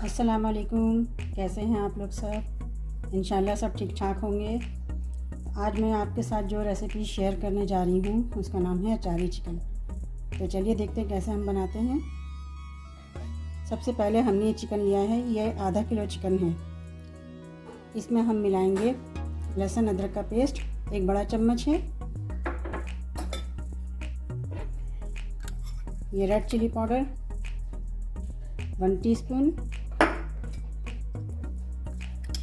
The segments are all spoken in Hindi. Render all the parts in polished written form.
अस्सलाम वालेकुम। कैसे हैं आप लोग सब? इंशाल्लाह सब ठीक ठाक होंगे। आज मैं आपके साथ जो रेसिपी शेयर करने जा रही हूँ उसका नाम है अचारी चिकन। तो चलिए देखते हैं कैसे हम बनाते हैं। सबसे पहले हमने ये चिकन लिया है, ये आधा किलो चिकन है। इसमें हम मिलाएंगे लहसुन अदरक का पेस्ट 1 बड़ा चम्मच है, ये रेड चिली पाउडर 1 टीस्पून,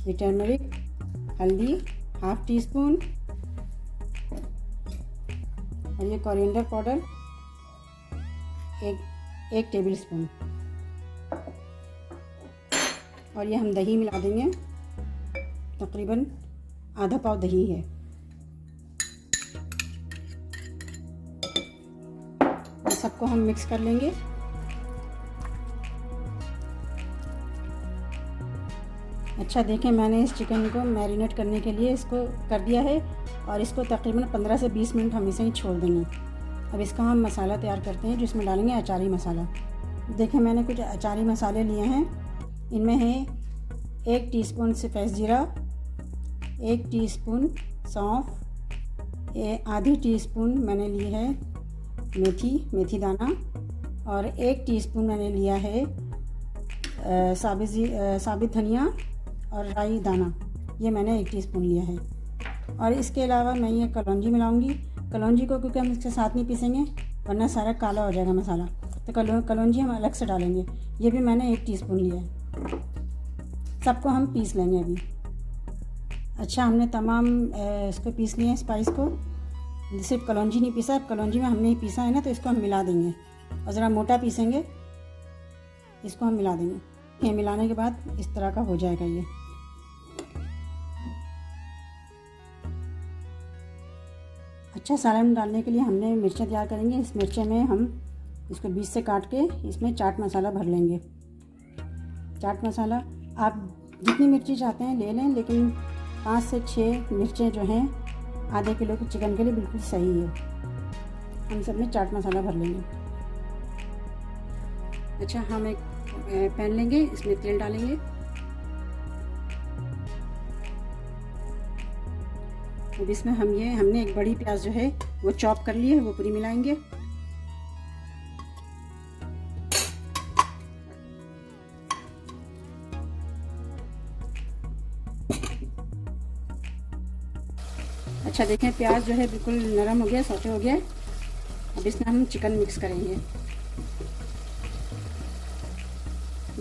ये टर्मरिक हल्दी 1/2 टीस्पून और ये कोरिएंडर पाउडर 1 टेबल स्पून। और ये हम दही मिला देंगे, तकरीबन आधा पाव दही है। सबको हम मिक्स कर लेंगे। अच्छा देखें, मैंने इस चिकन को मैरिनेट करने के लिए इसको कर दिया है और इसको तकरीबन 15 से 20 मिनट हम इसे ही छोड़ देंगे। अब इसका हम मसाला तैयार करते हैं, जिसमें डालेंगे अचारी मसाला। देखें मैंने कुछ अचारी मसाले लिए हैं। इनमें है 1 टीस्पून सफ़ेद जीरा, 1 टीस्पून सौंफ, आधी टीस्पून मैंने ली है मेथी दाना और 1 टीस्पून मैंने लिया है साबित धनिया और राई दाना, ये मैंने 1 टीस्पून लिया है। और इसके अलावा मैं ये कलौंजी मिलाऊंगी। कलौंजी को क्योंकि हम इसके साथ नहीं पीसेंगे वरना सारा काला हो जाएगा मसाला, तो कलौंजी हम अलग से डालेंगे। ये भी मैंने 1 टीस्पून लिया है। सबको हम पीस लेंगे अभी। अच्छा, हमने तमाम इसको पीस लिए हैं, स्पाइस को। सिर्फ कलौंजी नहीं पीसा, कलौंजी में हमने ही पीसा है ना, तो इसको हम मिला देंगे और ज़रा मोटा पीसेंगे। इसको हम मिला देंगे। ये मिलाने के बाद इस तरह का हो जाएगा ये। अच्छा, सालन डालने के लिए हमने मिर्चें तैयार करेंगे। इस मिर्चें में हम इसको बीच से काट के इसमें चाट मसाला भर लेंगे। चाट मसाला आप जितनी मिर्ची चाहते हैं ले लें, लेकिन 5 से 6 मिर्चें जो हैं आधे किलो के चिकन के लिए बिल्कुल सही है। हम सब में चाट मसाला भर लेंगे। अच्छा, हम एक पैन लेंगे, इसमें तेल डालेंगे। अब इसमें हमने एक बड़ी प्याज जो है वो चॉप कर ली है, वो पूरी मिलाएंगे। अच्छा देखें, प्याज जो है बिल्कुल नरम हो गया, सौटे हो गया। अब इसमें हम चिकन मिक्स करेंगे।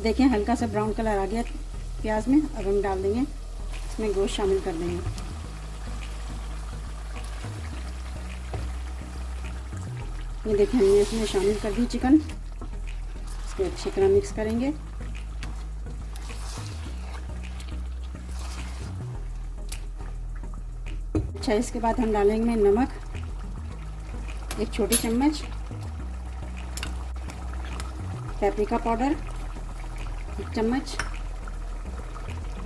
देखें हल्का सा ब्राउन कलर आ गया प्याज में। अब हम डाल देंगे, इसमें गोश्त शामिल कर देंगे। ये देखें हमने इसमें शामिल कर दी चिकन। इसको अच्छी तरह मिक्स करेंगे। अच्छा, इसके बाद हम डालेंगे नमक 1 छोटी चम्मच, पेपरिका पाउडर 1 चम्मच,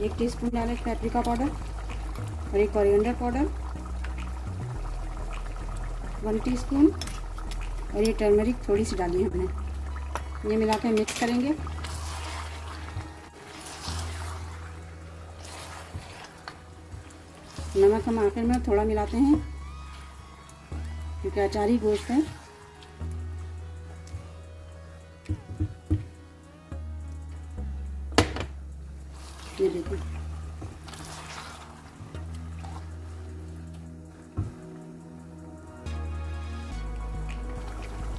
1 टीस्पून डालें पेपरिका पाउडर और एक कोरिएंडर पाउडर 1 टीस्पून और ये टर्मरिक थोड़ी सी डाली है हमने। ये मिला के मिक्स करेंगे। नमक हम आखिर में थोड़ा मिलाते हैं क्योंकि अचारी गोश्त है। ये देखिए,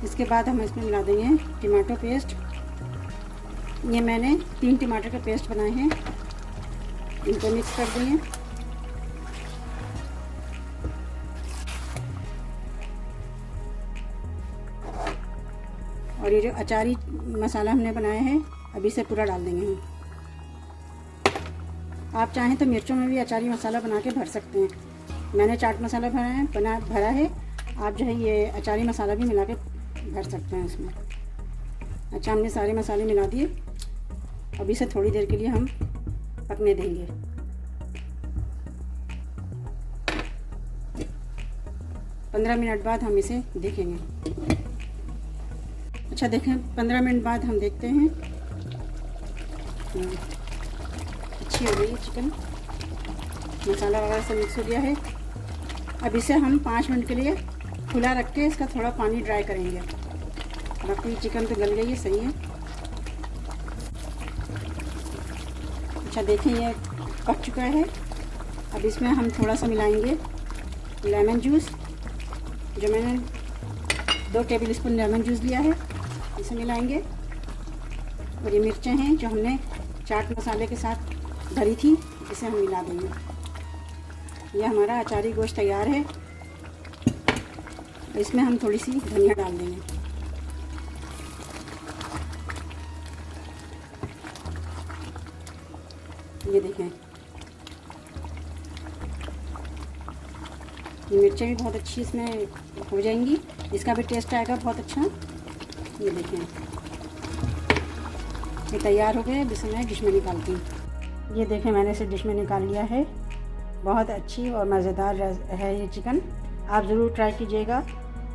इसके बाद हम इसमें मिला देंगे टमाटो पेस्ट। ये मैंने 3 टमाटर के पेस्ट बनाए हैं, इनको मिक्स कर देंगे। और ये जो अचारी मसाला हमने बनाया है अभी इसे पूरा डाल देंगे हम। आप चाहें तो मिर्चों में भी अचारी मसाला बना के भर सकते हैं। मैंने चाट मसाला भरा है। आप जो है ये अचारी मसाला भी मिला के भर सकते हैं इसमें। अच्छा, हमने सारे मसाले मिला दिए। अभी इसे थोड़ी देर के लिए हम पकने देंगे। 15 मिनट बाद हम इसे देखेंगे। अच्छा देखें, 15 मिनट बाद हम देखते हैं। अच्छी हो गई है चिकन, मसाला वगैरह सब मिक्स हो गया है। अब इसे हम 5 मिनट के लिए खुला रख के इसका थोड़ा पानी ड्राई करेंगे। बाकी चिकन तो गल गई है, सही है। अच्छा देखें, ये पक चुका है। अब इसमें हम थोड़ा सा मिलाएंगे लेमन जूस, जो मैंने 2 टेबल स्पून लेमन जूस लिया है, इसे मिलाएंगे। और ये मिर्चें हैं जो हमने चाट मसाले के साथ भरी थी, इसे हम मिला देंगे। यह हमारा अचारी गोश्त तैयार है। इसमें हम थोड़ी सी धनिया डाल देंगे। ये देखें, ये मिर्चें भी बहुत अच्छी इसमें हो जाएंगी, इसका भी टेस्ट आएगा बहुत अच्छा। ये देखें, ये तैयार हो गए। अब इसे मैं डिश में निकालती हूँ। ये देखें, मैंने इसे डिश में निकाल लिया है। बहुत अच्छी और मज़ेदार है ये चिकन। आप ज़रूर ट्राई कीजिएगा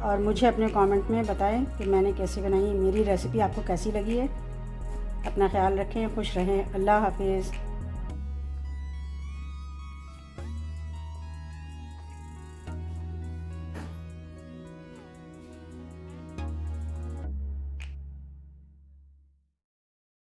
और मुझे अपने कमेंट में बताएं कि मैंने कैसी बनाई, मेरी रेसिपी आपको कैसी लगी है। अपना ख्याल रखें, खुश रहें। अल्लाह हाफिज़।